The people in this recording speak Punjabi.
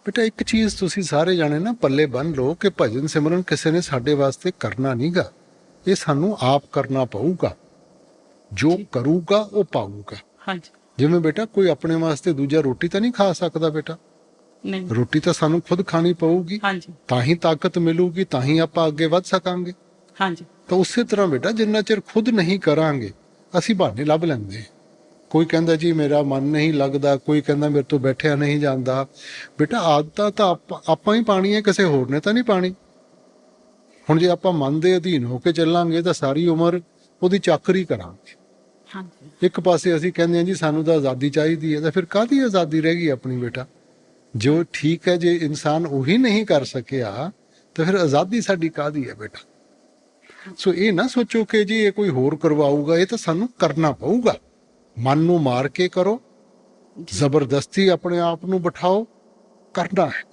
बेटा एक चीज़ तुसी सारे जाने ना पल्ले बन लो कि भजन सिमरन किसी ने साडे वास्ते करना नहीं गा, ये सानू आप करना पऊगा। जो करूगा वो पाऊगा। हाँ जी। जिवें बेटा कोई अपने वास्ते दूजा रोटी तो नहीं खा सकता बेटा, नहीं। रोटी तो सानू खुद खानी पऊगी, हाँ जी। ਤਾਂ ਹੀ ताकत मिलूगी, ਤਾਂ ही ਆਪਾਂ ਅੱਗੇ ਵੱਧ ਸਕਾਂਗੇ। हाँ जी। ਤਾਂ ਉਸੇ ਤਰ੍ਹਾਂ ਬੇਟਾ ਜਿੰਨਾ ਚਿਰ ਖੁਦ ਨਹੀਂ ਕਰਾਂਗੇ ਅਸੀਂ ਬਹਾਨੇ ਲੱਭ ਲੈਂਦੇ। ਕੋਈ ਕਹਿੰਦਾ ਜੀ ਮੇਰਾ ਮਨ ਨਹੀਂ ਲੱਗਦਾ, ਕੋਈ ਕਹਿੰਦਾ ਮੇਰੇ ਤੋਂ ਬੈਠਿਆ ਨਹੀਂ ਜਾਂਦਾ। ਬੇਟਾ ਆਦਤਾਂ ਤਾਂ ਆਪਾਂ ਹੀ ਪਾਣੀ ਹੈ, ਕਿਸੇ ਹੋਰ ਨੇ ਤਾਂ ਨਹੀਂ ਪਾਣੀ। ਹੁਣ ਜੇ ਆਪਾਂ ਮਨ ਦੇ ਅਧੀਨ ਹੋ ਕੇ ਚੱਲਾਂਗੇ ਤਾਂ ਸਾਰੀ ਉਮਰ ਉਹਦੀ ਚਾਕਰੀ ਕਰਾਂਗੇ। हाँ जी। ਇੱਕ ਪਾਸੇ ਅਸੀਂ ਕਹਿੰਦੇ ਹਾਂ ਜੀ ਸਾਨੂੰ ਤਾਂ ਆਜ਼ਾਦੀ ਚਾਹੀਦੀ ਹੈ, ਤਾਂ ਫਿਰ ਕਾਹਦੀ ਆਜ਼ਾਦੀ ਰਹਿ ਗਈ ਆਪਣੀ ਬੇਟਾ। ਜੋ ਠੀਕ ਹੈ, ਜੇ ਇਨਸਾਨ ਉਹੀ ਨਹੀਂ ਕਰ ਸਕਿਆ ਤਾਂ ਫਿਰ ਆਜ਼ਾਦੀ ਸਾਡੀ ਕਾਹਦੀ ਹੈ ਬੇਟਾ। ਸੋ ਇਹ ਨਾ ਸੋਚੋ ਕਿ ਜੀ ਇਹ ਕੋਈ ਹੋਰ ਕਰਵਾਊਗਾ, ਇਹ ਤਾਂ ਸਾਨੂੰ ਕਰਨਾ ਪਊਗਾ। ਮਨ ਨੂੰ ਮਾਰ ਕੇ ਕਰੋ, ਜ਼ਬਰਦਸਤੀ ਆਪਣੇ ਆਪ ਨੂੰ ਬਿਠਾਓ, ਕਰਨਾ ਹੈ।